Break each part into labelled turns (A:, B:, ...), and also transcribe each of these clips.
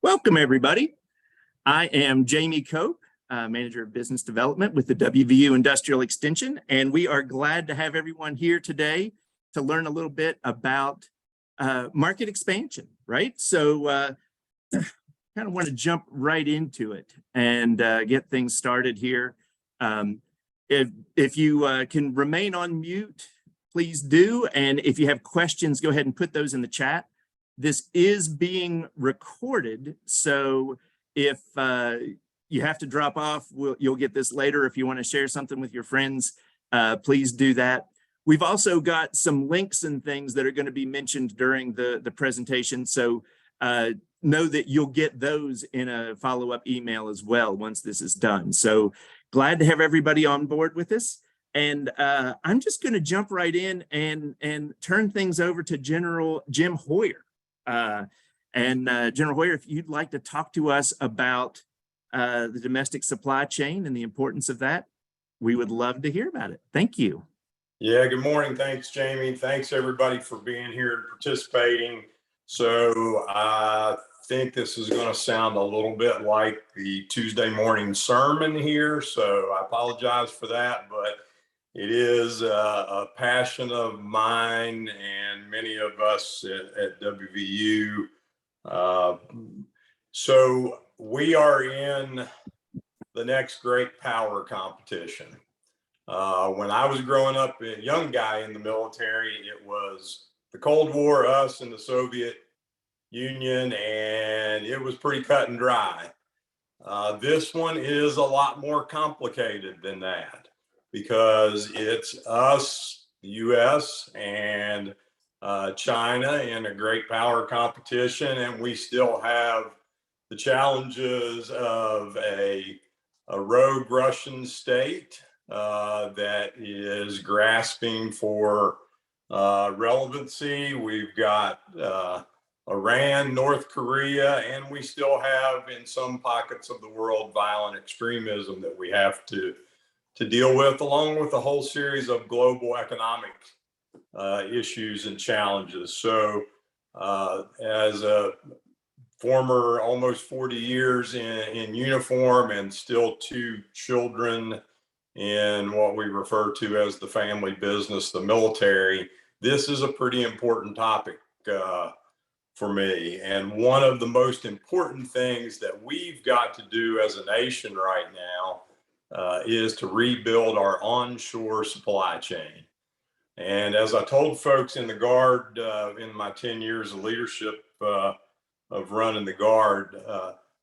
A: Welcome, everybody. I am Jamie Cope, Manager of Business Development with the WVU Industrial Extension, and we are glad to have everyone here today to learn a little bit about market expansion, right? So kind of want to jump right into it and get things started here. If you can remain on mute, please do. And if you have questions, go ahead and put those in the chat. This is being recorded, so if you have to drop off, you'll get this later. If you want to share something with your friends, please do that. We've also got some links and things that are going to be mentioned during the presentation, so know that you'll get those in a follow-up email as well once this is done. So glad to have everybody on board with us. And I'm just going to jump right in and turn things over to General Jim Hoyer. General Hoyer, if you'd like to talk to us about the domestic supply chain and the importance of that, we would love to hear about it. Thank you.
B: Yeah, good morning. Thanks, Jamie. Thanks, everybody, for being here and participating. So I think this is going to sound a little bit like the Tuesday morning sermon here, so I apologize for that, but it is a passion of mine and many of us at WVU. So we are in the next great power competition. When I was growing up, a young guy in the military, it was the Cold War, us and the Soviet Union, and it was pretty cut and dry. This one is a lot more complicated than that, because it's us, the US, and China in a great power competition, and we still have the challenges of a rogue Russian state that is grasping for relevancy. We've got Iran, North Korea, and we still have, in some pockets of the world, violent extremism that we have to deal with, along with a whole series of global economic issues and challenges. So as a former almost 40 years in uniform and still 2 children in what we refer to as the family business, the military, this is a pretty important topic for me. And one of the most important things that we've got to do as a nation right now is to rebuild our onshore supply chain. And as I told folks in the Guard in my 10 years of leadership of running the Guard,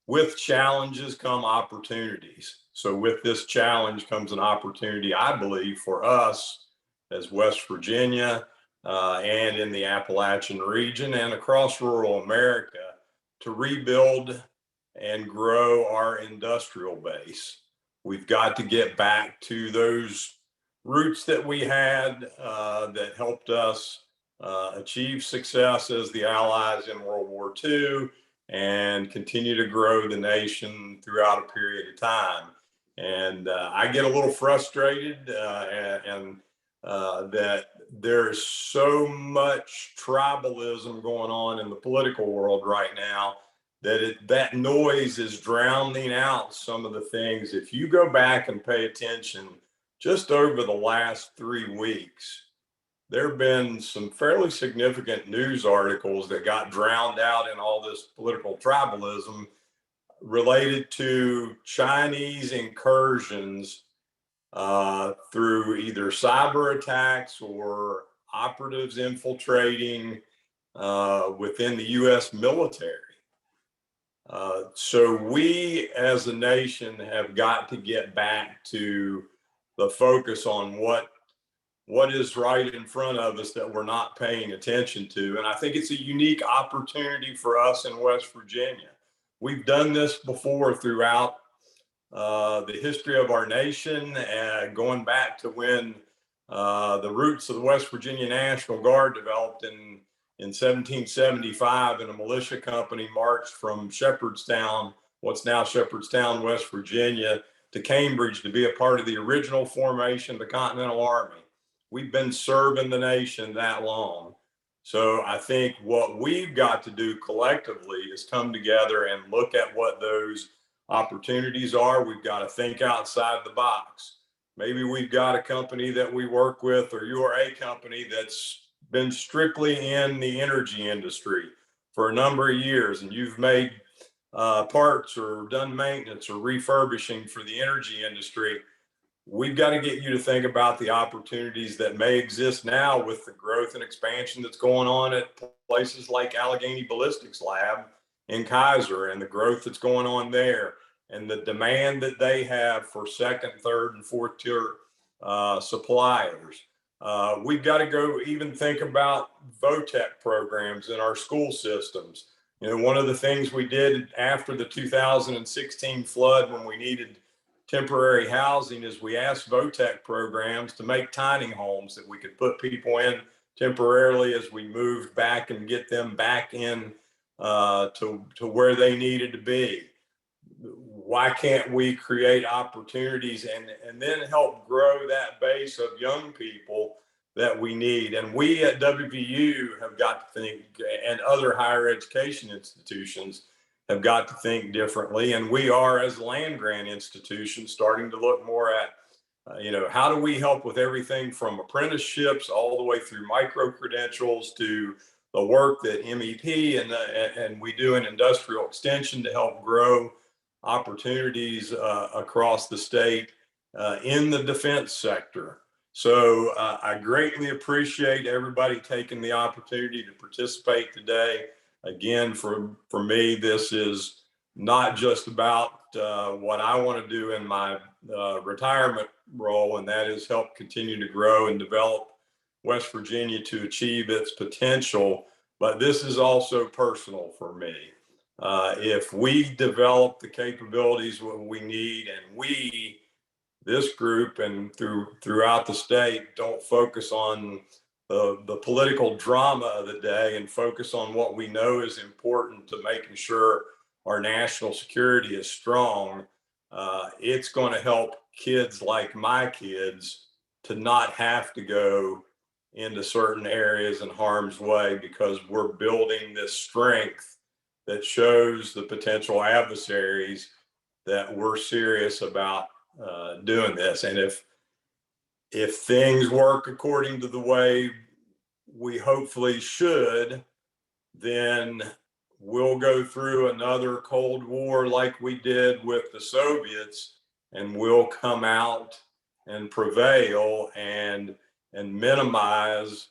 B: with challenges come opportunities. So with this challenge comes an opportunity, I believe, for us as West Virginia and in the Appalachian region and across rural America to rebuild and grow our industrial base. We've got to get back to those roots that we had that helped us achieve success as the Allies in World War II and continue to grow the nation throughout a period of time. And I get a little frustrated and that there's so much tribalism going on in the political world right now that that noise is drowning out some of the things. If you go back and pay attention, just over the last 3 weeks, there have been some fairly significant news articles that got drowned out in all this political tribalism related to Chinese incursions through either cyber attacks or operatives infiltrating within the US military. So we as a nation have got to get back to the focus on what is right in front of us that we're not paying attention to. And I think it's a unique opportunity for us in West Virginia. We've done this before throughout the history of our nation, going back to when the roots of the West Virginia National Guard developed in 1775, and a militia company marched from Shepherdstown, what's now Shepherdstown, West Virginia, to Cambridge to be a part of the original formation of the Continental Army. We've been serving the nation that long. So I think what we've got to do collectively is come together and look at what those opportunities are. We've got to think outside the box. Maybe we've got a company that we work with, or you're a company that's been strictly in the energy industry for a number of years, and you've made parts or done maintenance or refurbishing for the energy industry. We've got to get you to think about the opportunities that may exist now with the growth and expansion that's going on at places like Allegheny Ballistics Lab in Kaiser, and the growth that's going on there, and the demand that they have for second, third, and fourth tier suppliers. We've got to go even think about VOTEC programs in our school systems. You know, one of the things we did after the 2016 flood, when we needed temporary housing, is we asked VOTEC programs to make tiny homes that we could put people in temporarily as we moved back and get them back in to where they needed to be. Why can't we create opportunities and then help grow that base of young people that we need? And we at WVU have got to think, and other higher education institutions have got to think differently. And we are, as land grant institutions, starting to look more at, how do we help with everything from apprenticeships all the way through micro credentials to the work that MEP and we do in industrial extension to help grow opportunities across the state in the defense sector. So I greatly appreciate everybody taking the opportunity to participate today. Again, for me, this is not just about what I want to do in my retirement role, and that is help continue to grow and develop West Virginia to achieve its potential, but this is also personal for me. If we develop the capabilities what we need, and we, this group and throughout the state, don't focus on the political drama of the day and focus on what we know is important to making sure our national security is strong, it's going to help kids like my kids to not have to go into certain areas in harm's way, because we're building this strength that shows the potential adversaries that we're serious about doing this. And if things work according to the way we hopefully should, then we'll go through another Cold War like we did with the Soviets, and we'll come out and prevail and minimize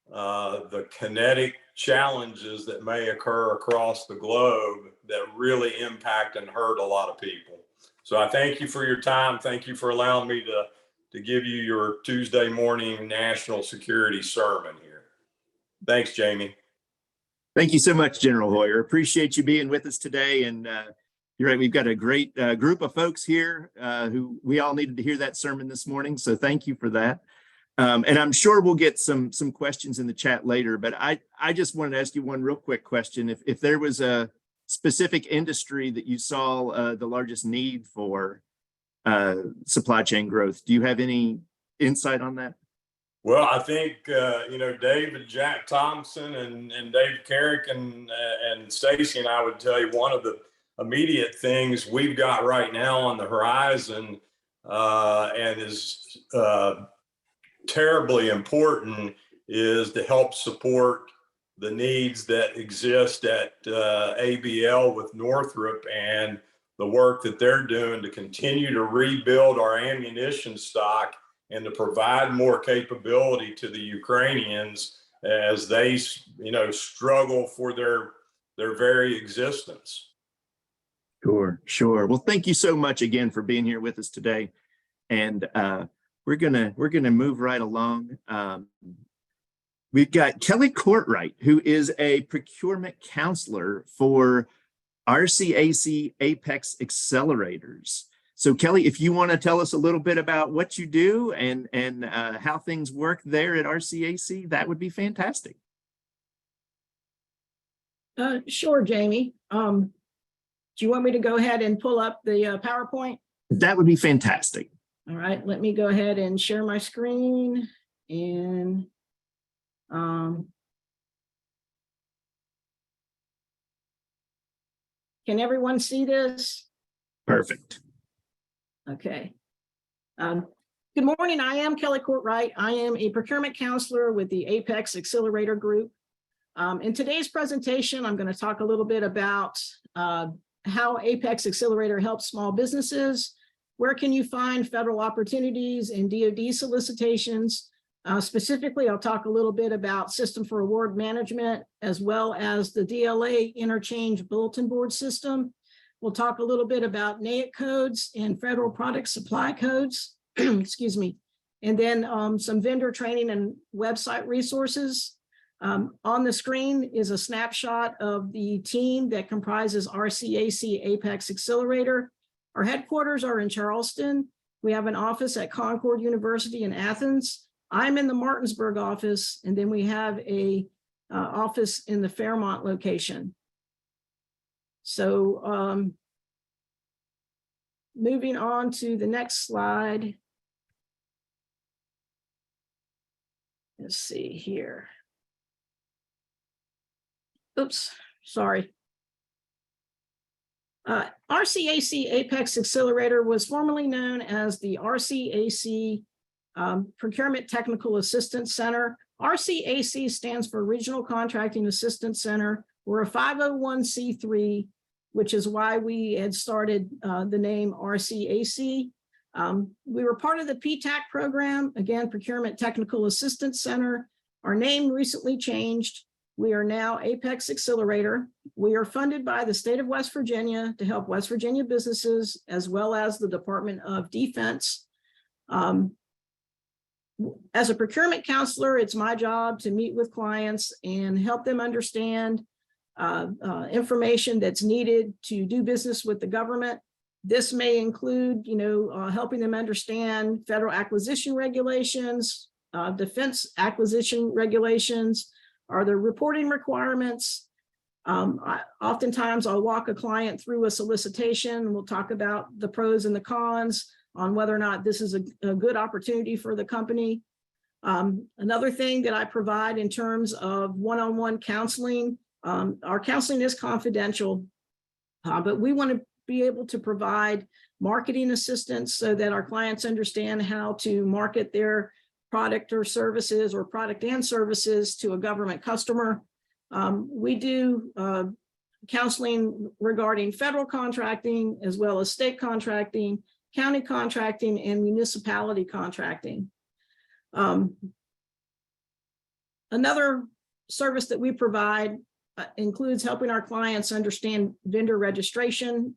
B: the kinetic challenges that may occur across the globe that really impact and hurt a lot of people. So I thank you for your time. Thank you for allowing me to give you your Tuesday morning national security sermon here. Thanks, Jamie.
A: Thank you so much, General Hoyer. Appreciate you being with us today. And you're right, we've got a great group of folks here who we all needed to hear that sermon this morning. So thank you for that. And I'm sure we'll get some questions in the chat later, but I just wanted to ask you one real quick question. If there was a specific industry that you saw the largest need for supply chain growth, do you have any insight on that?
B: Well, I think, Dave and Jack Thompson and Dave Carrick and Stacy and I would tell you one of the immediate things we've got right now on the horizon and is terribly important is to help support the needs that exist at ABL with Northrop and the work that they're doing to continue to rebuild our ammunition stock and to provide more capability to the Ukrainians as they, struggle for their very existence.
A: Sure. Well, thank you so much again for being here with us today. And we're gonna move right along. We've got Kelly Courtwright, who is a procurement counselor for RCAC Apex Accelerators. So Kelly, if you want to tell us a little bit about what you do and how things work there at RCAC, that would be fantastic.
C: Sure, Jamie. Do you want me to go ahead and pull up the PowerPoint?
A: That would be fantastic.
C: All right, let me go ahead and share my screen. And Can everyone see this?
A: Perfect.
C: Okay. Good morning. I am Kelly Courtwright. I am a procurement counselor with the Apex Accelerator Group. In today's presentation, I'm going to talk a little bit about how Apex Accelerator helps small businesses. Where can you find federal opportunities and DoD solicitations? Specifically, I'll talk a little bit about System for Award Management, as well as the DLA Interchange Bulletin Board System. We'll talk a little bit about NAIC codes and federal product supply codes, excuse me, and then some vendor training and website resources. On the screen is a snapshot of the team that comprises RCAC Apex Accelerator. Our headquarters are in Charleston. We have an office at Concord University in Athens. I'm in the Martinsburg office, and then we have a office in the Fairmont location. So moving on to the next slide. Let's see here. Oops, sorry. RCAC Apex Accelerator was formerly known as the RCAC Procurement Technical Assistance Center. RCAC stands for Regional Contracting Assistance Center. We're a 501c3, which is why we had started the name RCAC. We were part of the PTAC program, again, Procurement Technical Assistance Center. Our name recently changed. We are now Apex Accelerator. We are funded by the state of West Virginia to help West Virginia businesses, as well as the Department of Defense. As a procurement counselor, it's my job to meet with clients and help them understand information that's needed to do business with the government. This may include, helping them understand federal acquisition regulations, defense acquisition regulations, are there reporting requirements? Oftentimes I'll walk a client through a solicitation. We'll talk about the pros and the cons on whether or not this is a good opportunity for the company. Another thing that I provide in terms of one-on-one counseling, our counseling is confidential, but we want to be able to provide marketing assistance so that our clients understand how to market their product or services, or product and services, to a government customer. We do counseling regarding federal contracting, as well as state contracting, county contracting, and municipality contracting. Another service that we provide includes helping our clients understand vendor registration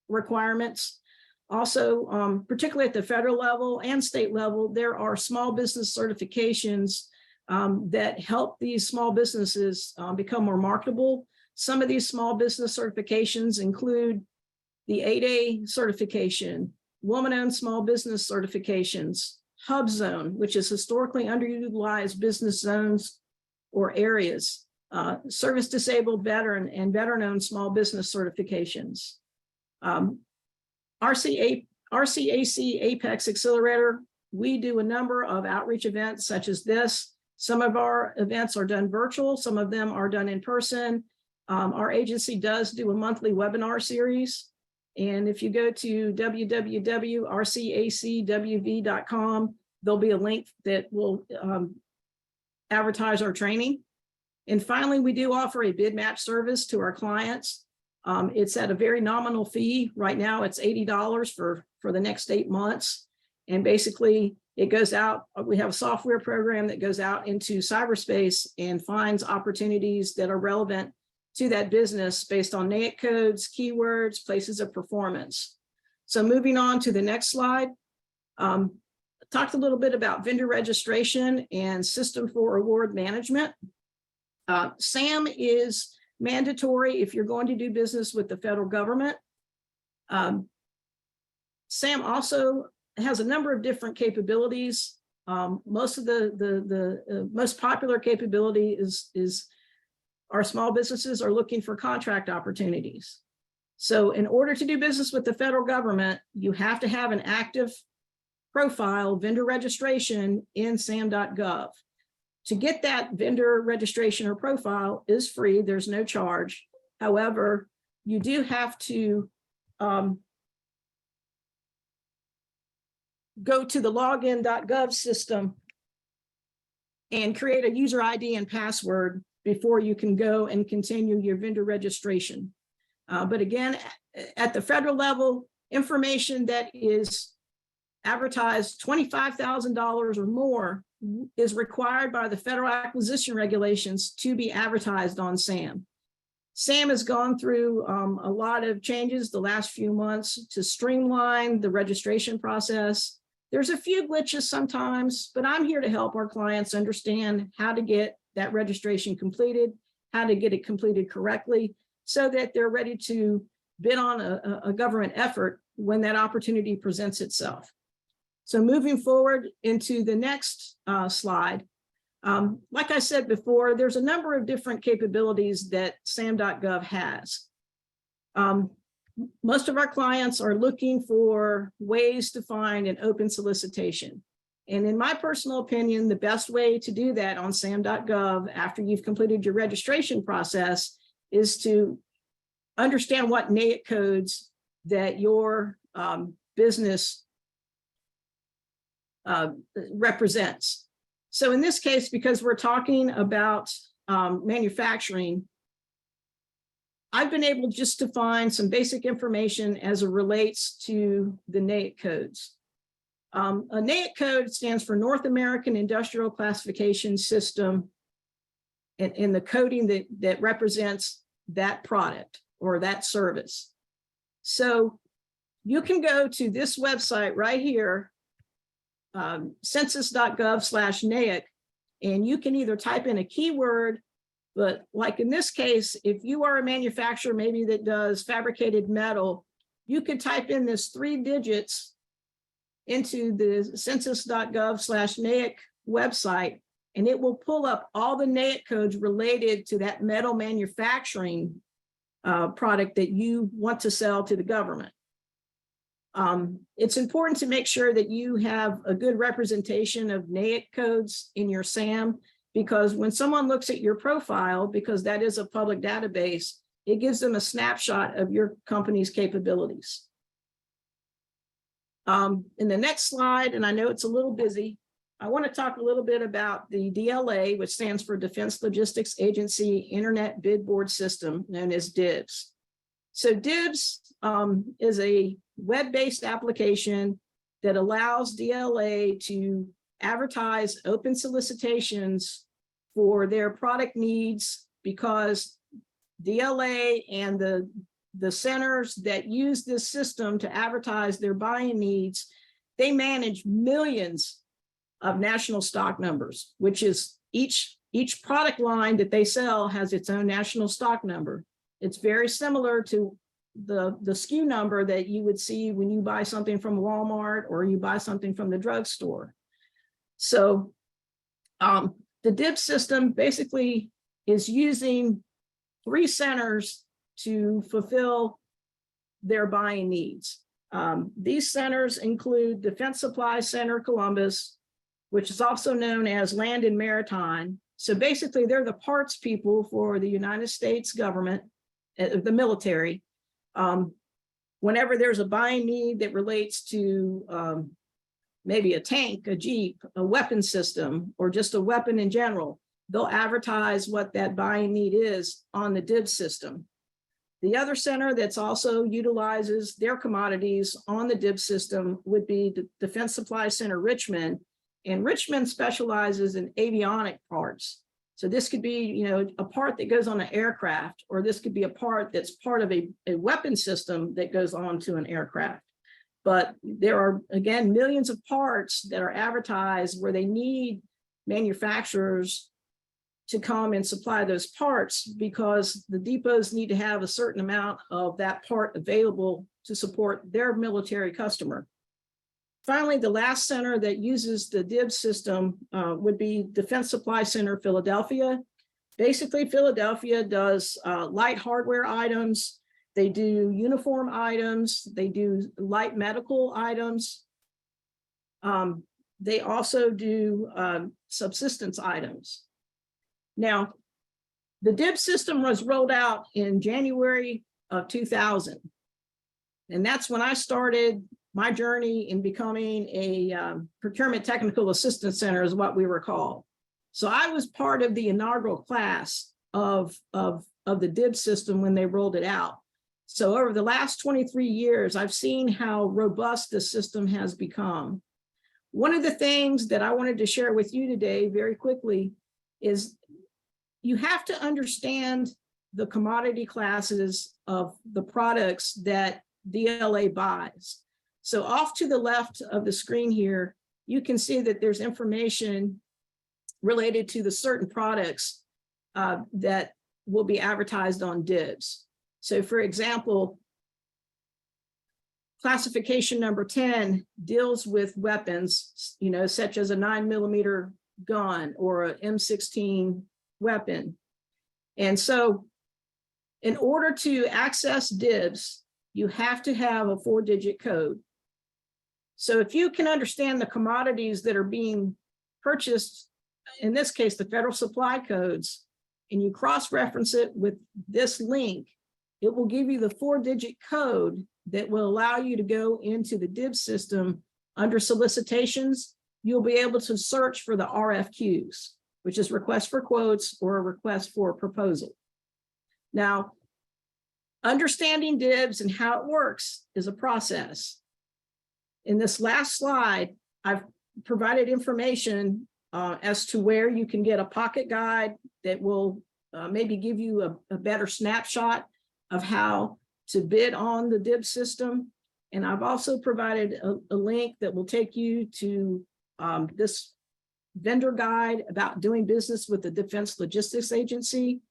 C: requirements. Also, particularly at the federal level and state level, there are small business certifications that help these small businesses become more marketable. Some of these small business certifications include the 8A certification, woman-owned small business certifications, Hub Zone, which is historically underutilized business zones or areas, service disabled veteran and veteran-owned small business certifications. RCAC Apex Accelerator, we do a number of outreach events such as this. Some of our events are done virtual, some of them are done in person. Our agency does do a monthly webinar series. And if you go to www.rcacwv.com, there'll be a link that will advertise our training. And finally, we do offer a bid match service to our clients. It's at a very nominal fee. Right now, it's $80 for the next 8 months. And basically, it goes out. We have a software program that goes out into cyberspace and finds opportunities that are relevant to that business based on NAIC codes, keywords, places of performance. So moving on to the next slide. Talked a little bit about vendor registration and System for Award Management. SAM is mandatory if you're going to do business with the federal government. SAM also has a number of different capabilities. Most of the most popular capability is our small businesses are looking for contract opportunities. So in order to do business with the federal government, you have to have an active profile vendor registration in sam.gov. To get that vendor registration or profile is free. There's no charge. However, you do have to go to the login.gov system and create a user ID and password before you can go and continue your vendor registration. But again, at the federal level, information that is advertised $25,000 or more is required by the federal acquisition regulations to be advertised on SAM. SAM has gone through a lot of changes the last few months to streamline the registration process. There's a few glitches sometimes, but I'm here to help our clients understand how to get that registration completed, how to get it completed correctly, so that they're ready to bid on a government effort when that opportunity presents itself. So moving forward into the next slide, like I said before, there's a number of different capabilities that SAM.gov has. Most of our clients are looking for ways to find an open solicitation. And in my personal opinion, the best way to do that on SAM.gov after you've completed your registration process is to understand what NAIC codes that your business represents. So in this case, because we're talking about manufacturing, I've been able just to find some basic information as it relates to the NAIC codes. A NAIC code stands for North American Industrial Classification System, and the coding that represents that product or that service. So you can go to this website right here, census.gov/NAIC, and you can either type in a keyword, but like in this case, if you are a manufacturer maybe that does fabricated metal, you could type in this 3 digits into the census.gov/NAIC website, and it will pull up all the NAIC codes related to that metal manufacturing product that you want to sell to the government. It's important to make sure that you have a good representation of NAIC codes in your SAM, because when someone looks at your profile, because that is a public database, it gives them a snapshot of your company's capabilities. In the next slide, and I know it's a little busy, I want to talk a little bit about the DLA, which stands for Defense Logistics Agency Internet Bid Board System, known as DIBS. So DIBS is a web-based application that allows DLA to advertise open solicitations for their product needs, because DLA and the centers that use this system to advertise their buying needs, they manage millions of national stock numbers, which is each product line that they sell has its own national stock number. It's very similar to the SKU number that you would see when you buy something from Walmart or you buy something from the drugstore. So the DIBS system basically is using 3 centers to fulfill their buying needs. These centers include Defense Supply Center Columbus, which is also known as Land and Maritime. So basically they're the parts people for the United States government, the military. Whenever there's a buying need that relates to maybe a tank, a Jeep, a weapon system, or just a weapon in general, they'll advertise what that buying need is on the DIBS system. The other center that's also utilizes their commodities on the DIBS system would be the Defense Supply Center Richmond, and Richmond specializes in avionic parts. So this could be, a part that goes on an aircraft, or this could be a part that's part of a weapon system that goes on to an aircraft. But there are, again, millions of parts that are advertised where they need manufacturers to come and supply those parts, because the depots need to have a certain amount of that part available to support their military customer. Finally, the last center that uses the DIBS system would be Defense Supply Center Philadelphia. Basically, Philadelphia does light hardware items. They do uniform items. They do light medical items. They also do subsistence items. Now, the DIBS system was rolled out in January of 2000. And that's when I started my journey in becoming a procurement technical assistance center is what we were called. So I was part of the inaugural class of the DIB system when they rolled it out. So over the last 23 years, I've seen how robust the system has become. One of the things that I wanted to share with you today very quickly is you have to understand the commodity classes of the products that DLA buys. So off to the left of the screen here, you can see that there's information related to the certain products that will be advertised on DIBs. So for example, classification number 10 deals with weapons, such as a 9mm gun or an M16 weapon. And so in order to access DIBs, you have to have a 4-digit code. So if you can understand the commodities that are being purchased, in this case, the federal supply codes, and you cross-reference it with this link, it will give you the 4-digit code that will allow you to go into the DIB system under solicitations. You'll be able to search for the RFQs, which is request for quotes or a request for a proposal. Now, understanding DIBs and how it works is a process. In this last slide, I've provided information as to where you can get a pocket guide that will maybe give you a better snapshot of how to bid on the DIB system. And I've also provided a link that will take you to this vendor guide about doing business with the Defense Logistics Agency.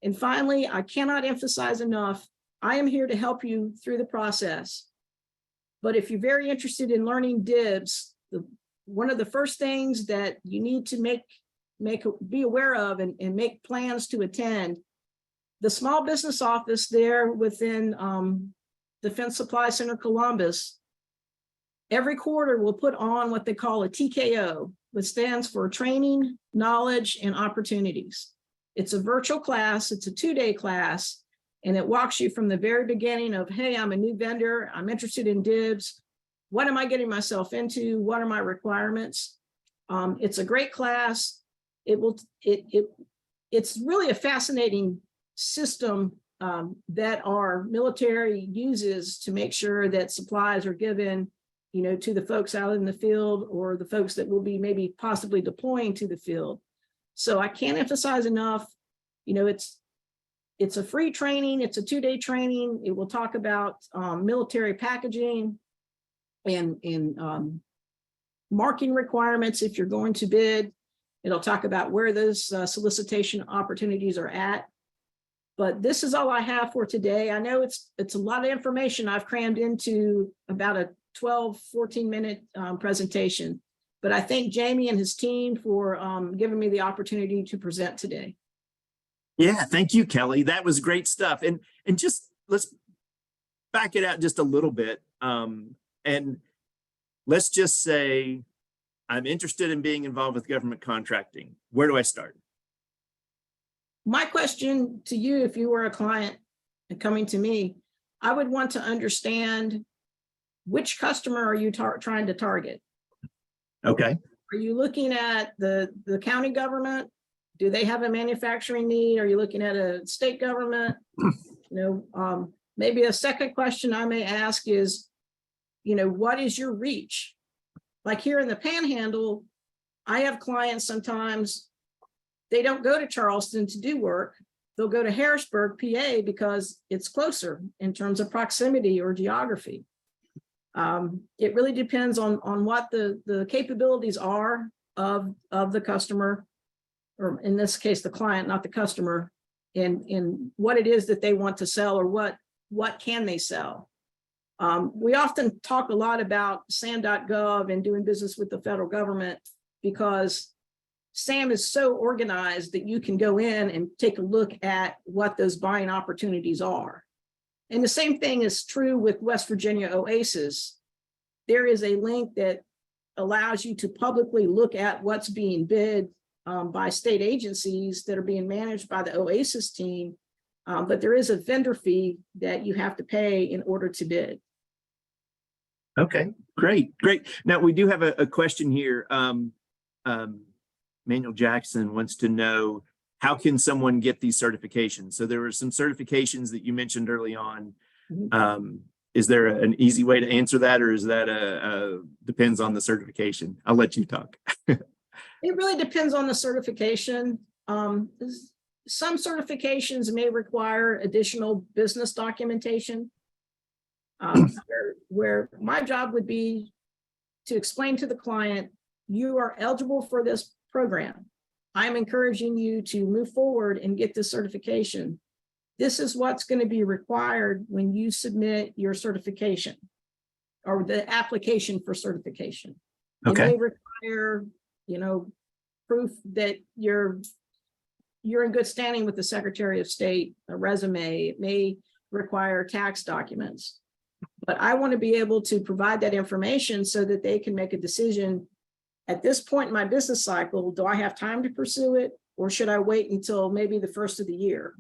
C: And finally, I cannot emphasize enough, I am here to help you through the process. But if you're very interested in learning DIBs, one of the first things that you need to be aware of and make plans to attend, the small business office there within Defense Supply Center Columbus, every quarter will put on what they call a TKO, which stands for Training, Knowledge, and Opportunities. It's a virtual class, it's a 2-day class, and it walks you from the very beginning of, hey, I'm a new vendor, I'm interested in DIBs. What am I getting myself into? What are my requirements? It's a great class. It's really a fascinating system that our military uses to make sure that supplies are given, to the folks out in the field or the folks that will be maybe possibly deploying to the field. So I can't emphasize enough, it's a free training. It's a 2-day training. It will talk about military packaging and marking requirements if you're going to bid. It'll talk about where those solicitation opportunities are at. But this is all I have for today. I know it's a lot of information I've crammed into about a 14-minute presentation, but I thank Jamie and his team for giving me the opportunity to present today.
A: Yeah, thank you, Kelly. That was great stuff. And just let's back it out just a little bit. And let's just say I'm interested in being involved with government contracting. Where do I start?
C: My question to you, if you were a client and coming to me, I would want to understand which customer are you trying to target?
A: Okay.
C: Are you looking at the county government? Do they have a manufacturing need? Are you looking at a state government? Maybe a second question I may ask is, what is your reach? Like here in the Panhandle, I have clients sometimes, they don't go to Charleston to do work. They'll go to Harrisburg, PA, because it's closer in terms of proximity or geography. It really depends on what the capabilities are of the customer, or in this case, the client, not the customer, and what it is that they want to sell or what can they sell. We often talk a lot about SAM.gov and doing business with the federal government because SAM is so organized that you can go in and take a look at what those buying opportunities are. And the same thing is true with West Virginia OASIS. There is a link that allows you to publicly look at what's being bid by state agencies that are being managed by the OASIS team. But there is a vendor fee that you have to pay in order to bid.
A: Okay, great. Now we do have a question here. Manuel Jackson wants to know, how can someone get these certifications? So there were some certifications that you mentioned early on. Is there an easy way to answer that, or is that depends on the certification? I'll let you talk.
C: It really depends on the certification. Some certifications may require additional business documentation, where my job would be to explain to the client, you are eligible for this program. I'm encouraging you to move forward and get this certification. This is what's going to be required when you submit your certification or the application for certification.
A: Okay.
C: It may require, proof that you're in good standing with the Secretary of State, a resume. It may require tax documents. But I want to be able to provide that information so that they can make a decision. At this point in my business cycle, do I have time to pursue it, or should I wait until maybe the first of the year?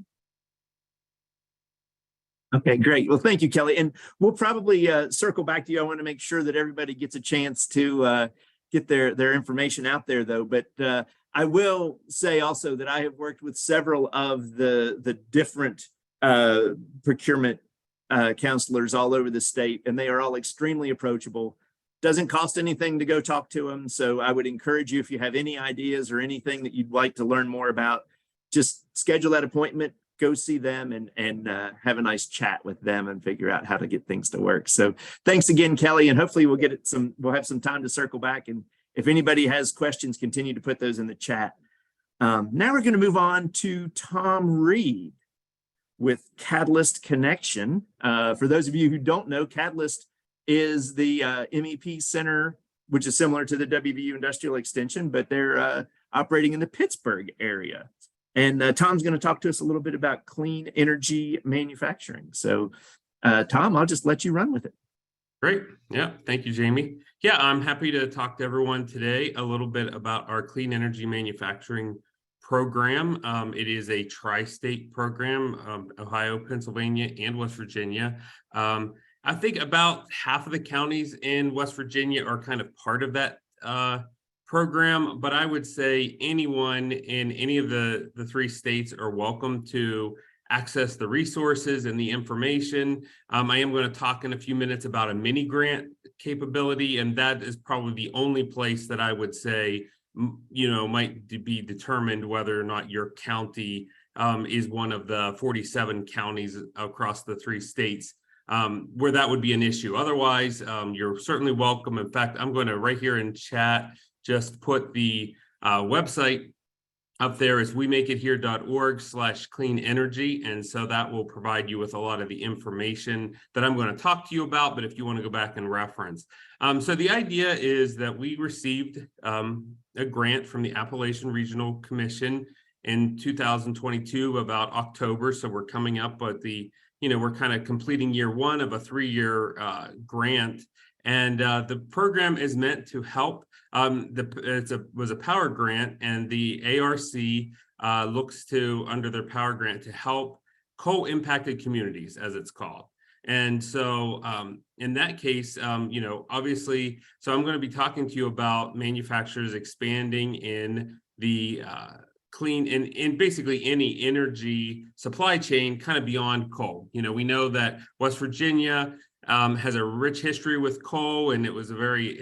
A: Okay, great. Well, thank you, Kelly. And we'll probably circle back to you. I want to make sure that everybody gets a chance to get their information out there, though. But I will say also that I have worked with several of the different procurement counselors all over the state, and they are all extremely approachable. Doesn't cost anything to go talk to them. So I would encourage you, if you have any ideas or anything that you'd like to learn more about, just schedule that appointment, go see them, and have a nice chat with them and figure out how to get things to work. So thanks again, Kelly, and hopefully we'll have some time to circle back. And if anybody has questions, continue to put those in the chat. Now we're going to move on to Tom Reed with Catalyst Connection. For those of you who don't know, Catalyst is the MEP Center, which is similar to the WVU Industrial Extension, but they're operating in the Pittsburgh area. And Tom's going to talk to us a little bit about clean energy manufacturing. So Tom, I'll just let you run with it.
D: Great. Yeah. Thank you, Jamie. Yeah, I'm happy to talk to everyone today a little bit about our clean energy manufacturing program. It is a tri-state program, Ohio, Pennsylvania, and West Virginia. I think about half of the counties in West Virginia are kind of part of that program, but I would say anyone in any of the three states are welcome to access the resources and the information. I am going to talk in a few minutes about a mini grant capability, and that is probably the only place that I would say, might be determined whether or not your county is one of the 47 counties across the three states where that would be an issue. Otherwise, you're certainly welcome. In fact, I'm going to right here in chat just put the website up there is wemakeithere.org/clean energy. And so that will provide you with a lot of the information that I'm going to talk to you about, but if you want to go back and reference. So the idea is that we received a grant from the Appalachian Regional Commission in 2022, about October. So we're coming up with we're kind of completing year one of a 3-year grant. And the program is meant to help. Was a power grant, and the ARC looks to, under their power grant, to help coal-impacted communities, as it's called. And so in that case, obviously, so I'm going to be talking to you about manufacturers expanding in the clean in basically any energy supply chain kind of beyond coal. We know that West Virginia has a rich history with coal, and it was a very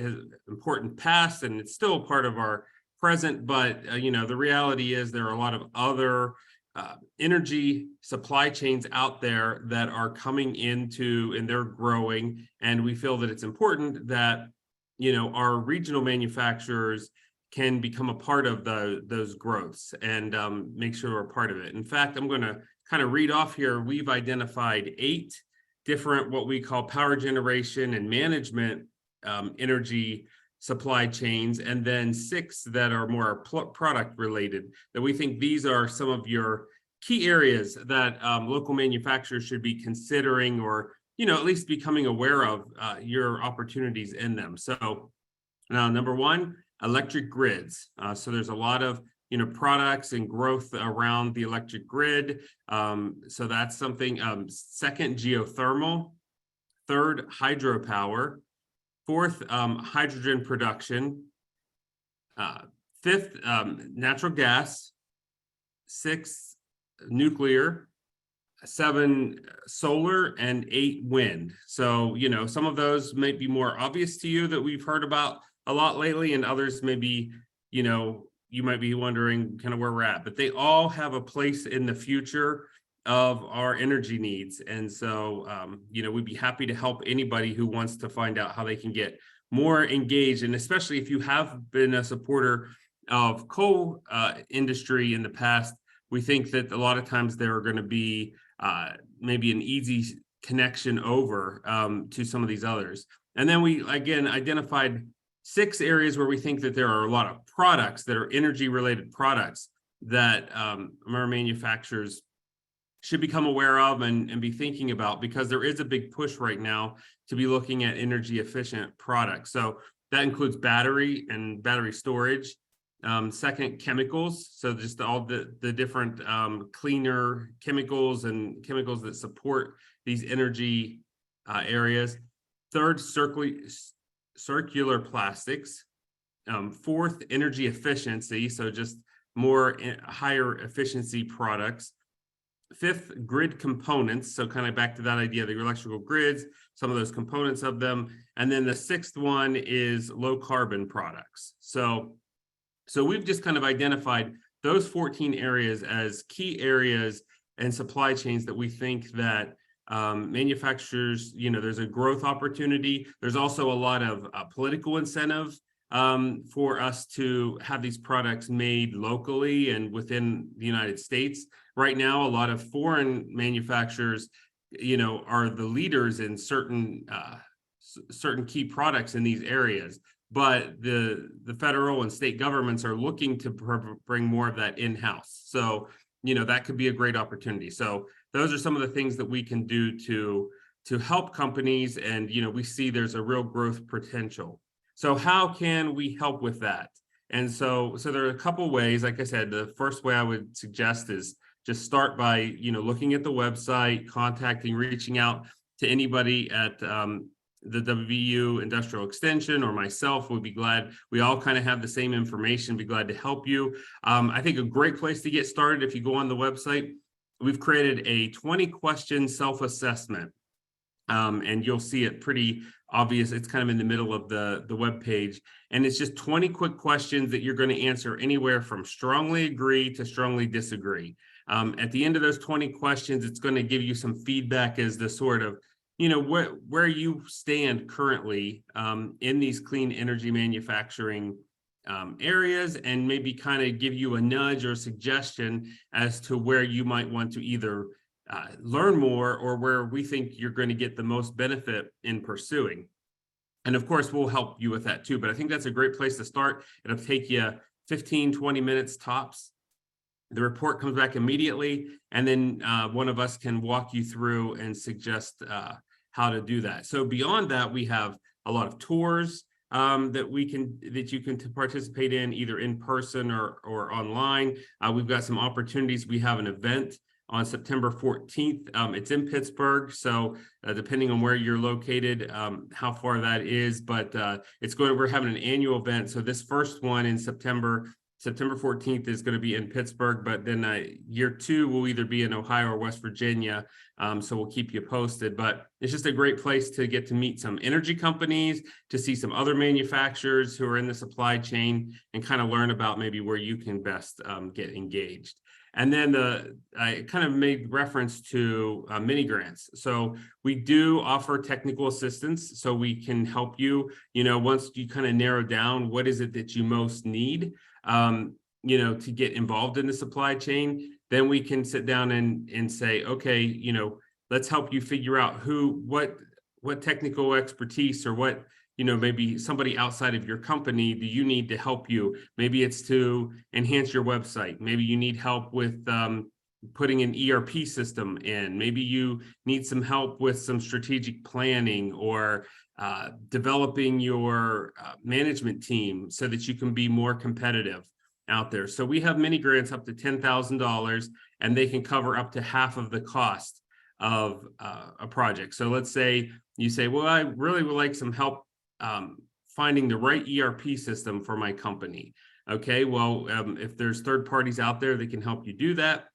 D: important past, and it's still a part of our present. But, the reality is there are a lot of other energy supply chains out there that are coming into, and they're growing. And we feel that it's important that, our regional manufacturers can become a part of those growths and make sure we're a part of it. In fact, I'm going to kind of read off here. We've identified 8 different what we call power generation and management energy supply chains, and then 6 that are more product related, that we think these are some of your key areas that local manufacturers should be considering, or at least becoming aware of your opportunities in them. So now, number 1, electric grids. So there's a lot of products and growth around the electric grid. So that's something. Second, geothermal. Third, hydropower. Fourth, hydrogen production. Fifth, natural gas. Six, nuclear. 7, solar, and 8, wind. So, some of those might be more obvious to you that we've heard about a lot lately, and others maybe, you might be wondering kind of where we're at, but they all have a place in the future of our energy needs. And so, we'd be happy to help anybody who wants to find out how they can get more engaged. And especially if you have been a supporter of coal industry in the past, we think that a lot of times there are going to be maybe an easy connection over to some of these others. And then we, again, identified 6 areas where we think that there are a lot of products that are energy related products that our manufacturers should become aware of and be thinking about, because there is a big push right now to be looking at energy efficient products. So that includes battery and battery storage. Second, chemicals. So just all the different cleaner chemicals and chemicals that support these energy areas. Third, circular plastics. Fourth, energy efficiency. So just more higher efficiency products. Fifth, grid components. So kind of back to that idea of the electrical grids, some of those components of them. And then the 6th one is low carbon products. So we've just kind of identified those 14 areas as key areas and supply chains that we think that manufacturers, there's a growth opportunity. There's also a lot of political incentive for us to have these products made locally and within the United States. Right now, a lot of foreign manufacturers, are the leaders in certain key products in these areas. But the federal and state governments are looking to bring more of that in-house. So, that could be a great opportunity. So those are some of the things that we can do to help companies. And, we see there's a real growth potential. So how can we help with that? And so there are a couple ways. Like I said, the first way I would suggest is just start by, looking at the website, reaching out to anybody at the WVU Industrial Extension or myself. Would be glad. We all kind of have the same information, be glad to help you. I think a great place to get started, if you go on the website, we've created a 20-question self-assessment. And you'll see it pretty obvious. It's kind of in the middle of the web page. And it's just 20 quick questions that you're going to answer anywhere from strongly agree to strongly disagree. At the end of those 20 questions, it's going to give you some feedback as the sort of, where you stand currently in these clean energy manufacturing areas, and maybe kind of give you a nudge or suggestion as to where you might want to either learn more or where we think you're going to get the most benefit in pursuing. And of course, we'll help you with that too. But I think that's a great place to start. It'll take you 15, 20 minutes tops. The report comes back immediately, and then one of us can walk you through and suggest how to do that. So beyond that, we have a lot of tours that you can participate in, either in person or online. We've got some opportunities. We have an event on September 14th. It's in Pittsburgh, so depending on where you're located, how far that is, but we're having an annual event. So this first one in September 14th is going to be in Pittsburgh, but then year 2 will either be in Ohio or West Virginia. So we'll keep you posted, but it's just a great place to get to meet some energy companies, to see some other manufacturers who are in the supply chain, and kind of learn about maybe where you can best get engaged. And then I kind of made reference to mini grants. So we do offer technical assistance, so we can help you, once you kind of narrow down what is it that you most need, to get involved in the supply chain. Then we can sit down and say, okay, let's help you figure out what technical expertise or what, maybe somebody outside of your company do you need to help you. Maybe it's to enhance your website. Maybe you need help with putting an ERP system in. Maybe you need some help with some strategic planning or developing your management team so that you can be more competitive. out there. So we have mini grants up to $10,000, and they can cover up to half of the cost of a project. So let's say you say, well, I really would like some help finding the right ERP system for my company. Okay, well, if there's third parties out there that can help you do that,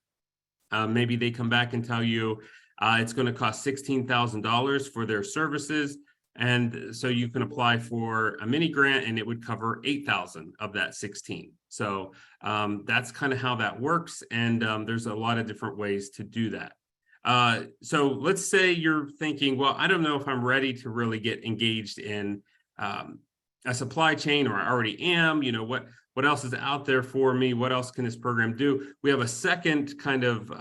D: maybe they come back and tell you it's going to cost $16,000 for their services. And so you can apply for a mini grant and it would cover 8,000 of that 16. So that's kind of how that works. And there's a lot of different ways to do that. So let's say you're thinking, well, I don't know if I'm ready to really get engaged in a supply chain, or I already am. You know, what else is out there for me? What else can this program do? We have a second kind of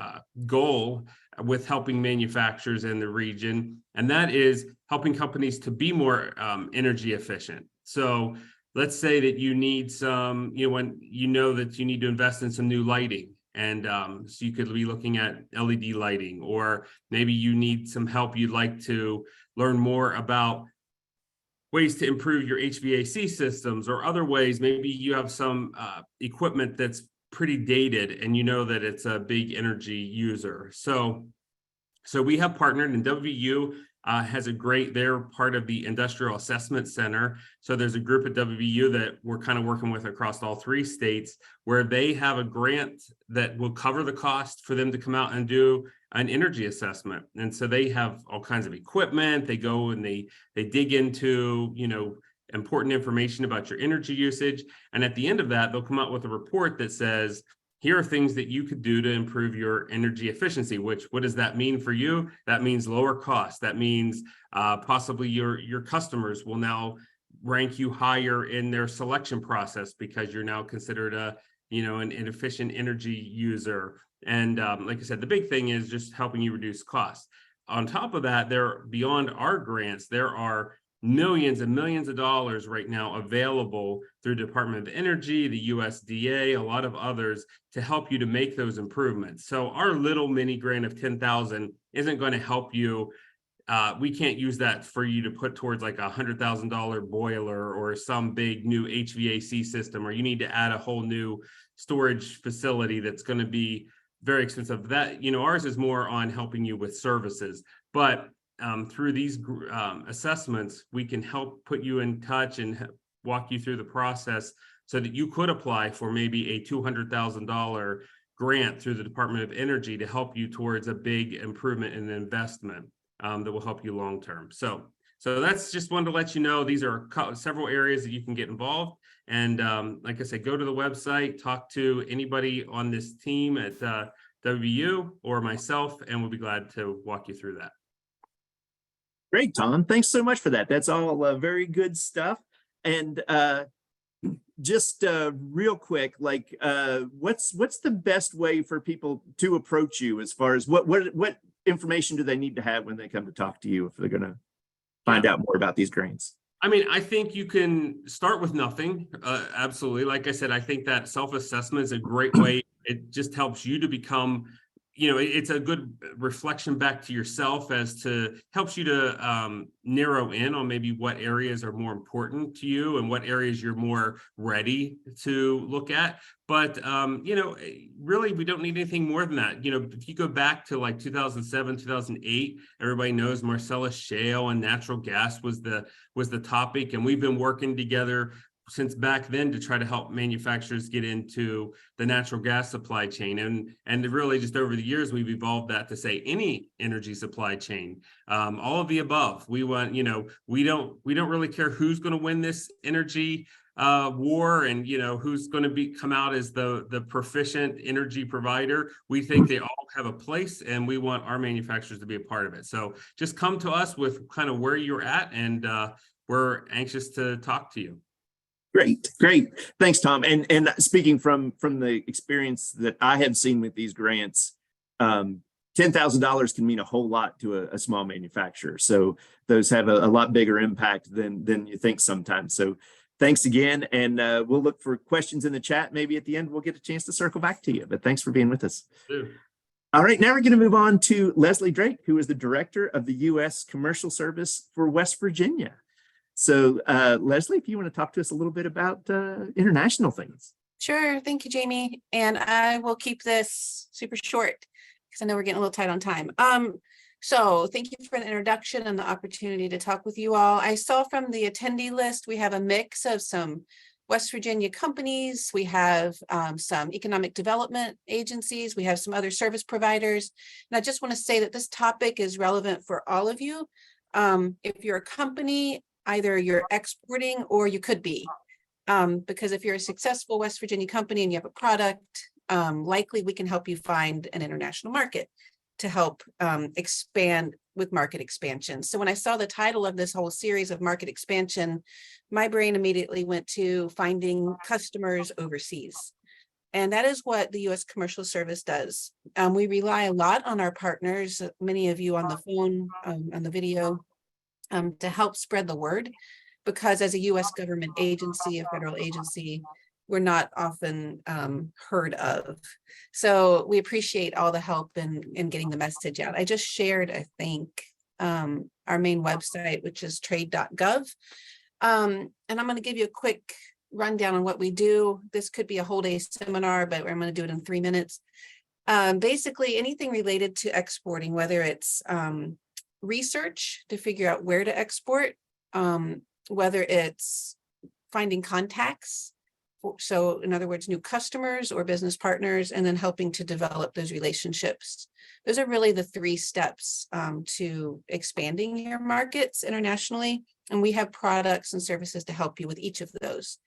D: goal with helping manufacturers in the region, and that is helping companies to be more energy efficient. So let's say that you need some, when you know that you need to invest in some new lighting, and so you could be looking at LED lighting, or maybe you need some help. You'd like to learn more about ways to improve your HVAC systems, or other ways. Maybe you have some equipment that's pretty dated and you know that it's a big energy user. So we have partnered, and WVU has a great, they're part of the Industrial Assessment Center. So there's a group at WVU that we're kind of working with across all 3 states, where they have a grant that will cover the cost for them to come out and do an energy assessment. And so they have all kinds of equipment. They go and they dig into, important information about your energy usage. And at the end of that, they'll come out with a report that says, here are things that you could do to improve your energy efficiency. What does that mean for you? That means lower cost. That means possibly your customers will now rank you higher in their selection process because you're now considered an efficient energy user. And like I said, the big thing is just helping you reduce costs. On top of that, beyond our grants, there are millions and millions of dollars right now available through Department of Energy, the USDA, a lot of others, to help you to make those improvements. So our little mini grant of 10,000 isn't going to help you. We can't use that for you to put towards like $100,000 boiler or some big new HVAC system, or you need to add a whole new storage facility that's going to be very expensive. That, ours is more on helping you with services, but through these assessments, we can help put you in touch and walk you through the process so that you could apply for maybe a $200,000 grant through the Department of Energy to help you towards a big improvement in investment that will help you long term. So that's just wanted to let you know, these are several areas that you can get involved. And like I said, go to the website, talk to anybody on this team at WVU or myself, and we'll be glad to walk you through that.
A: Great, Tom. Thanks so much for that. That's all very good stuff. And just real quick, like what's the best way for people to approach you as far as what information do they need to have when they come to talk to you if they're going to find out more about these grants? I
D: mean, I think you can start with nothing. Absolutely. Like I said, I think that self-assessment is a great way. It just helps you to become, it's a good reflection back to yourself helps you to narrow in on maybe what areas are more important to you and what areas you're more ready to look at. But, really, we don't need anything more than that. If you go back to like 2007, 2008, everybody knows Marcellus Shale and natural gas was the topic. And we've been working together since back then to try to help manufacturers get into the natural gas supply chain. And really just over the years, we've evolved that to say any energy supply chain, all of the above. We want, we don't really care who's going to win this energy war and, who's going to come out as the proficient energy provider. We think they all have a place and we want our manufacturers to be a part of it. So just come to us with kind of where you're at, and we're anxious to talk to you.
A: Great. Thanks, Tom. And speaking from the experience that I have seen with these grants, $10,000 can mean a whole lot to a small manufacturer. So those have a lot bigger impact than you think sometimes. So thanks again. And we'll look for questions in the chat. Maybe at the end, we'll get a chance to circle back to you. But thanks for being with us.
D: Sure.
A: All right, now we're going to move on to Leslie Drake, who is the Director of the U.S. Commercial Service for West Virginia. So Leslie, if you want to talk to us a little bit about international things.
E: Sure. Thank you, Jamie. And I will keep this super short because I know we're getting a little tight on time. So thank you for the introduction and the opportunity to talk with you all. I saw from the attendee list, we have a mix of some West Virginia companies. We have some economic development agencies. We have some other service providers. And I just want to say that this topic is relevant for all of you. If you're a company, either you're exporting or you could be. Because if you're a successful West Virginia company and you have a product, likely we can help you find an international market to help expand with market expansion. So when I saw the title of this whole series of market expansion, my brain immediately went to finding customers overseas. And that is what the U.S. Commercial Service does. We rely a lot on our partners, many of you on the phone, on the video, to help spread the word. Because as a U.S. government agency, a federal agency, we're not often heard of. So we appreciate all the help in getting the message out. I just shared, I think, our main website, which is trade.gov. And I'm going to give you a quick rundown on what we do. This could be a whole day seminar, but I'm going to do it in 3 minutes. Basically, anything related to exporting, whether it's research to figure out where to export, whether it's finding contacts, so in other words, new customers or business partners, and then helping to develop those relationships. Those are really the 3 steps to expanding your markets internationally. And we have products and services to help you with each of those.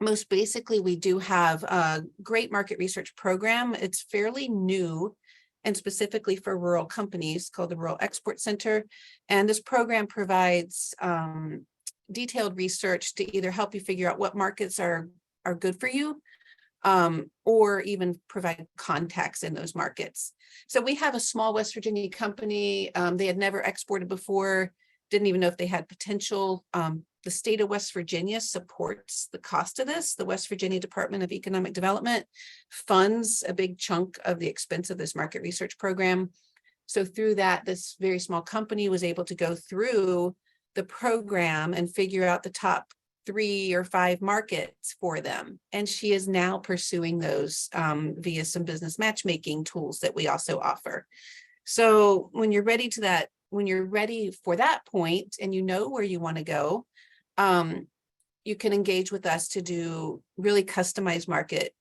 E: Most basically, we do have a great market research program. It's fairly new and specifically for rural companies called the Rural Export Center. And this program provides detailed research to either help you figure out what markets are good for you, or even provide contacts in those markets. So we have a small West Virginia company. They had never exported before, didn't even know if they had potential. The state of West Virginia supports the cost of this. The West Virginia Department of Economic Development funds a big chunk of the expense of this market research program. So through that, this very small company was able to go through the program and figure out the top 3 or 5 markets for them. And she is now pursuing those via some business matchmaking tools that we also offer. So when you're ready for that point and you know where you want to go, you can engage with us to do really customized market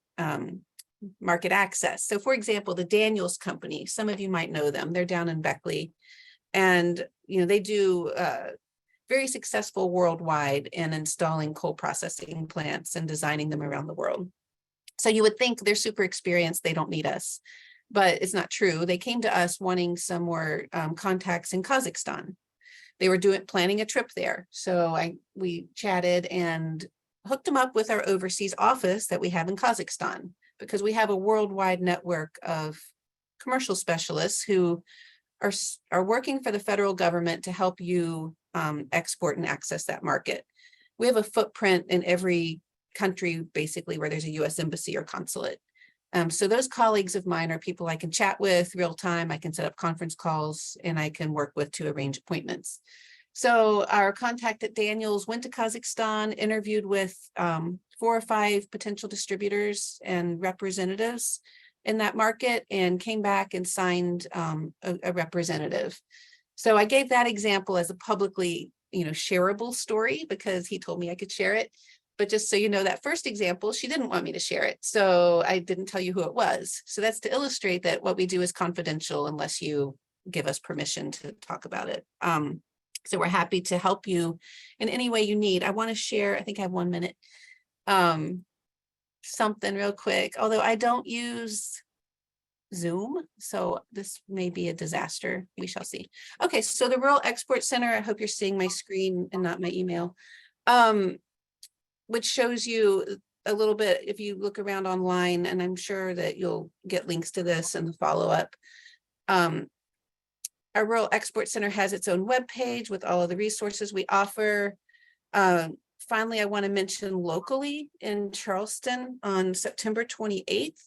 E: access. So for example, the Daniels Company, some of you might know them. They're down in Beckley, and they do very successful worldwide in installing coal processing plants and designing them around the world. So you would think they're super experienced, they don't need us, but it's not true. They came to us wanting some more contacts in Kazakhstan. They were planning a trip there. So we chatted and hooked them up with our overseas office that we have in Kazakhstan, because we have a worldwide network of commercial specialists who are working for the federal government to help you export and access that market. We have a footprint in every country, basically, where there's a U.S. embassy or consulate. So those colleagues of mine are people I can chat with real time. I can set up conference calls, and I can work with to arrange appointments. So our contact at Daniels went to Kazakhstan, interviewed with 4 or 5 potential distributors and representatives in that market, and came back and signed a representative. So I gave that example as a publicly, shareable story because he told me I could share it. But just so you know, that first example, she didn't want me to share it. So I didn't tell you who it was. So that's to illustrate that what we do is confidential unless you give us permission to talk about it. So we're happy to help you in any way you need. I want to share, I think I have 1 minute, something real quick, although I don't use Zoom, so this may be a disaster. We shall see. Okay, so the Rural Export Center, I hope you're seeing my screen and not my email, which shows you a little bit, if you look around online, and I'm sure that you'll get links to this in the follow-up. Our Rural Export Center has its own webpage with all of the resources we offer. Finally, I want to mention locally in Charleston on September 28th,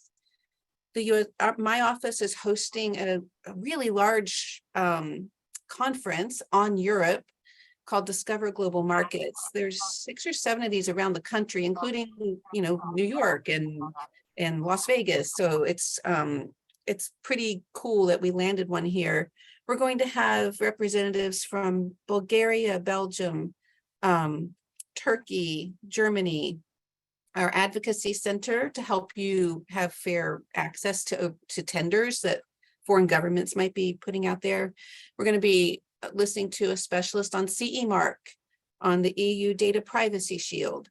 E: my office is hosting a really large conference on Europe called Discover Global Markets. There's 6 or 7 of these around the country, including, New York and Las Vegas. So it's pretty cool that we landed one here. We're going to have representatives from Bulgaria, Belgium, Turkey, Germany, our advocacy center to help you have fair access to tenders that foreign governments might be putting out there. We're going to be listening to a specialist on CE mark, on the EU data privacy shield.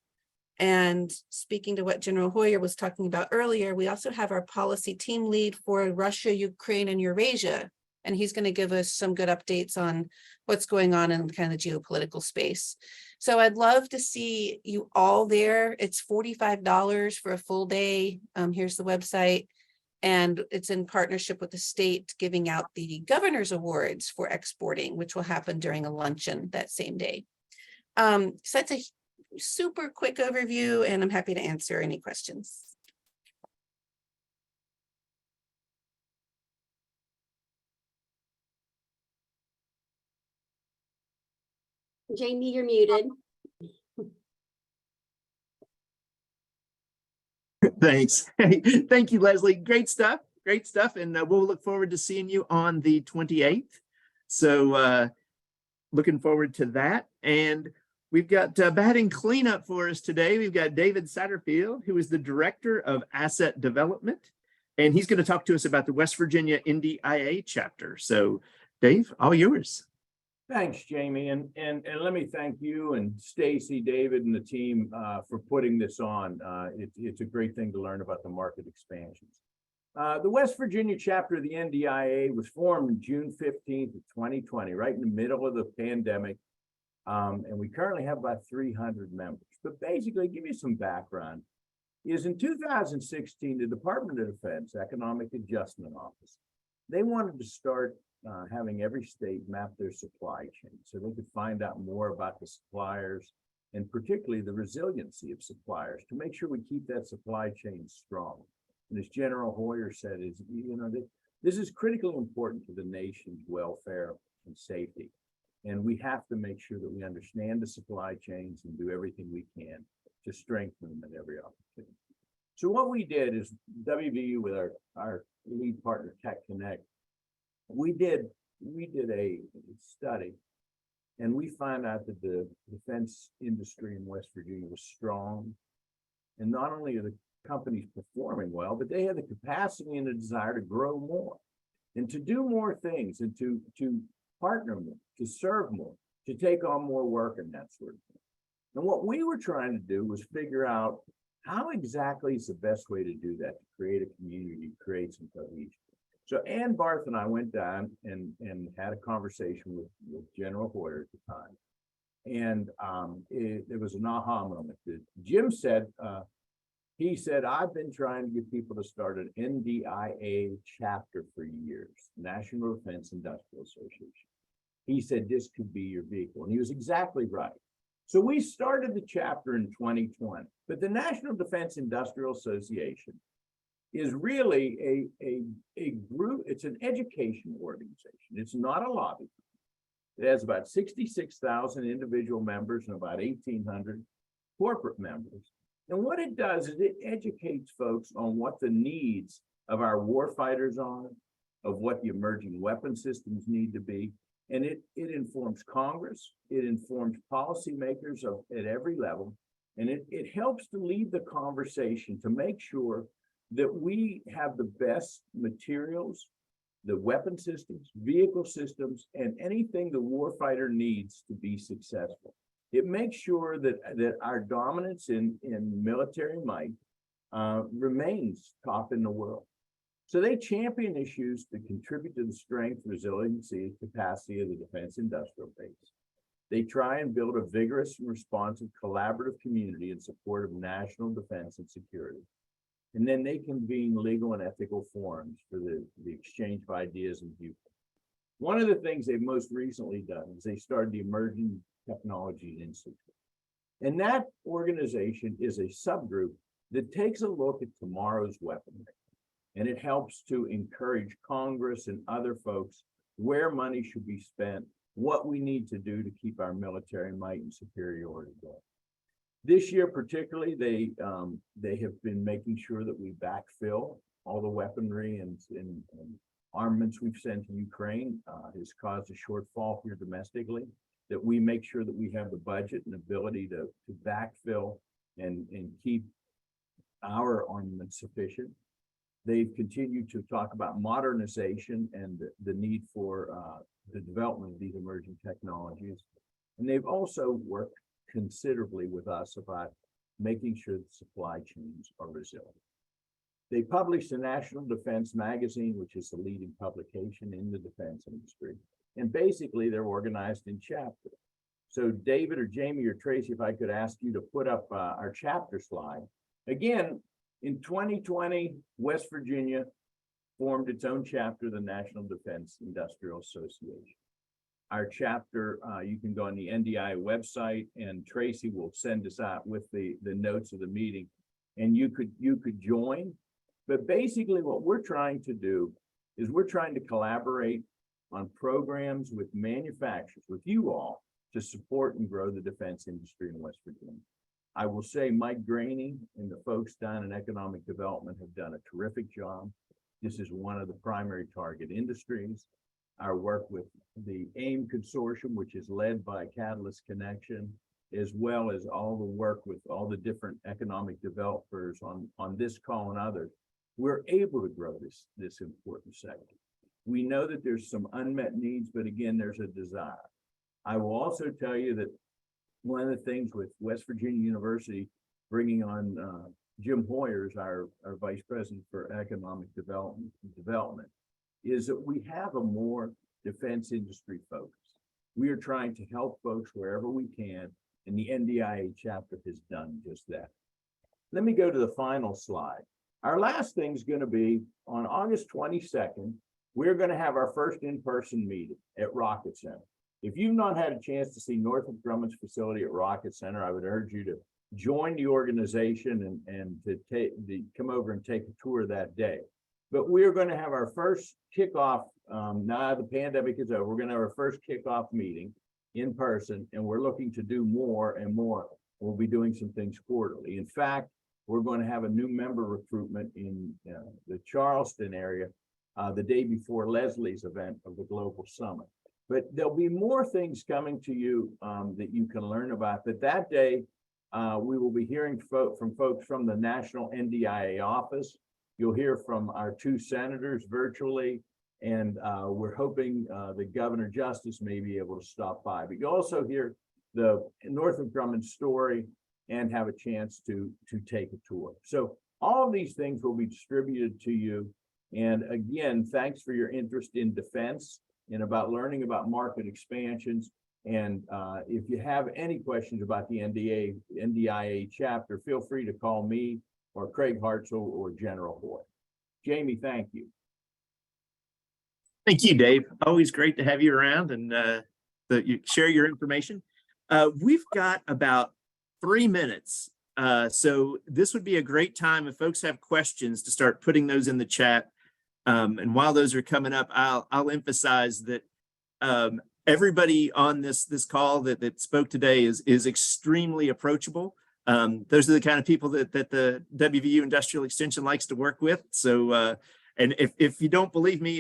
E: And speaking to what General Hoyer was talking about earlier, we also have our policy team lead for Russia, Ukraine, and Eurasia. And he's going to give us some good updates on what's going on in kind of the geopolitical space. So I'd love to see you all there. It's $45 for a full day. Here's the website. And it's in partnership with the state giving out the governor's awards for exporting, which will happen during a luncheon that same day. So that's a super quick overview, and I'm happy to answer any questions.
F: Jamie, you're muted.
A: Thanks. Hey, thank you, Leslie. Great stuff. Great stuff. And we'll look forward to seeing you on the 28th. So looking forward to that. And we've got batting cleanup for us today. We've got David Satterfield, who is the Director of Asset Development. And he's going to talk to us about the West Virginia NDIA chapter. So Dave, all yours.
G: Thanks, Jamie, and let me thank you and Stacy, David, and the team for putting this on. It's a great thing to learn about the market expansions. The West Virginia chapter of the NDIA was formed June 15th of 2020, right in the middle of the pandemic, and we currently have about 300 members. But basically, give you some background, is in 2016, the Department of Defense Economic Adjustment Office, they wanted to start having every state map their supply chain so they could find out more about the suppliers and particularly the resiliency of suppliers to make sure we keep that supply chain strong. And as General Hoyer said, this is critically important to the nation's welfare and safety. And we have to make sure that we understand the supply chains and do everything we can to strengthen them at every opportunity. So what we did is WVU with our lead partner, Tech Connect, we did a study, and we found out that the defense industry in West Virginia was strong. And not only are the companies performing well, but they have the capacity and the desire to grow more and to do more things and to partner more, to serve more, to take on more work and that sort of thing. And what we were trying to do was figure out how exactly is the best way to do that, to create a community, create some cohesion. So Ann Barth and I went down and had a conversation with General Hoyer at the time. And it was an aha moment. Jim said, he said, I've been trying to get people to start an NDIA chapter for years, National Defense Industrial Association. He said, this could be your vehicle. And he was exactly right. So we started the chapter in 2020, but the National Defense Industrial Association is really a group. It's an education organization. It's not a lobby. It has about 66,000 individual members and about 1,800 corporate members. And what it does is it educates folks on what the needs of our warfighters are, of what the emerging weapon systems need to be. And it informs Congress, it informs policymakers at every level, and it helps to lead the conversation to make sure that we have the best materials, the weapon systems, vehicle systems, and anything the warfighter needs to be successful. It makes sure that our dominance in military might remains top in the world. So they champion issues that contribute to the strength, resiliency, and capacity of the defense industrial base. They try and build a vigorous and responsive collaborative community in support of national defense and security. And then they convene legal and ethical forums for the exchange of ideas and viewpoints. One of the things they've most recently done is they started the Emerging Technology Institute. And that organization is a subgroup that takes a look at tomorrow's weaponry. And it helps to encourage Congress and other folks where money should be spent, what we need to do to keep our military might and superiority going. This year particularly, they have been making sure that we backfill all the weaponry and armaments we've sent to Ukraine. Has caused a shortfall here domestically, that we make sure that we have the budget and ability to backfill and keep our armaments sufficient. They've continued to talk about modernization and the need for the development of these emerging technologies. And they've also worked considerably with us about making sure the supply chains are resilient. They published the National Defense Magazine, which is the leading publication in the defense industry. And basically they're organized in chapters. So David or Jamie or Tracy, if I could ask you to put up our chapter slide. Again, in 2020, West Virginia formed its own chapter, the National Defense Industrial Association. Our chapter, you can go on the NDIA website, and Tracy will send us out with the notes of the meeting, and you could join. But basically what we're trying to do is we're trying to collaborate on programs with manufacturers, with you all, to support and grow the defense industry in West Virginia. I will say Mike Graney and the folks down in economic development have done a terrific job. This is one of the primary target industries. Our work with the AIM consortium, which is led by Catalyst Connection, as well as all the work with all the different economic developers on this call and others, we're able to grow this important sector. We know that there's some unmet needs, but again, there's a desire. I will also tell you that one of the things with West Virginia University bringing on Jim Hoyers, our Vice President for Economic Development, is that we have a more defense industry focus. We are trying to help folks wherever we can, and the NDIA chapter has done just that. Let me go to the final slide. Our last thing is going to be on August 22nd. We're going to have our first in-person meeting at Rocket Center. If you've not had a chance to see Northrop Grumman's facility at Rocket Center, I would urge you to join the organization and to come over and take a tour that day. But we are going to have our first kickoff. Now the pandemic is over. We're going to have our first kickoff meeting in person, and we're looking to do more and more. We'll be doing some things quarterly. In fact, we're going to have a new member recruitment in the Charleston area the day before Leslie's event of the Global Summit. But there'll be more things coming to you that you can learn about. But that day, we will be hearing from folks from the National NDIA office. You'll hear from our two senators virtually, and we're hoping the Governor Justice may be able to stop by. But you'll also hear the Northrop Grumman story and have a chance to take a tour. So all of these things will be distributed to you. And again, thanks for your interest in defense and about learning about market expansions. And if you have any questions about the NDIA chapter, feel free to call me or Craig Hartzell or General Hoy. Jamie, thank you.
A: Thank you, Dave. Always great to have you around and you share your information. We've got about 3 minutes. So this would be a great time if folks have questions to start putting those in the chat. And while those are coming up, I'll emphasize that everybody on this call that spoke today is extremely approachable. Those are the kind of people that the WVU Industrial Extension likes to work with. So, and if you don't believe me,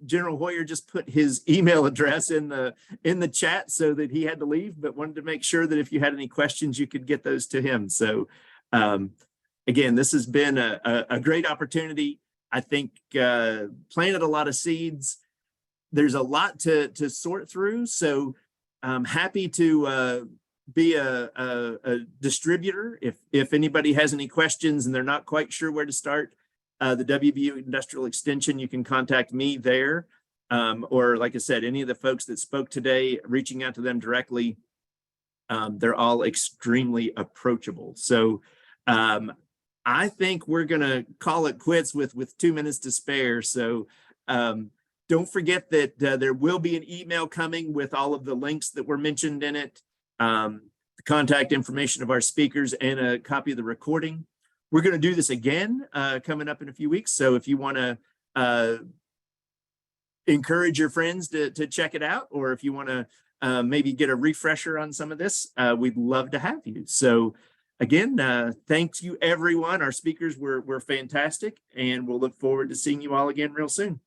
A: General Hoyer just put his email address in the chat so that he had to leave, but wanted to make sure that if you had any questions, you could get those to him. So, again, this has been a great opportunity. I think planted a lot of seeds. There's a lot to sort through. So I'm happy to be a distributor. If anybody has any questions and they're not quite sure where to start, the WVU Industrial Extension, you can contact me there. Or like I said, any of the folks that spoke today, reaching out to them directly, they're all extremely approachable. So I think we're going to call it quits with 2 minutes to spare. So don't forget that there will be an email coming with all of the links that were mentioned in it, the contact information of our speakers, and a copy of the recording. We're going to do this again coming up in a few weeks. So if you want to encourage your friends to check it out, or if you want to maybe get a refresher on some of this, we'd love to have you. So again, thank you everyone. Our speakers were fantastic, and we'll look forward to seeing you all again real soon.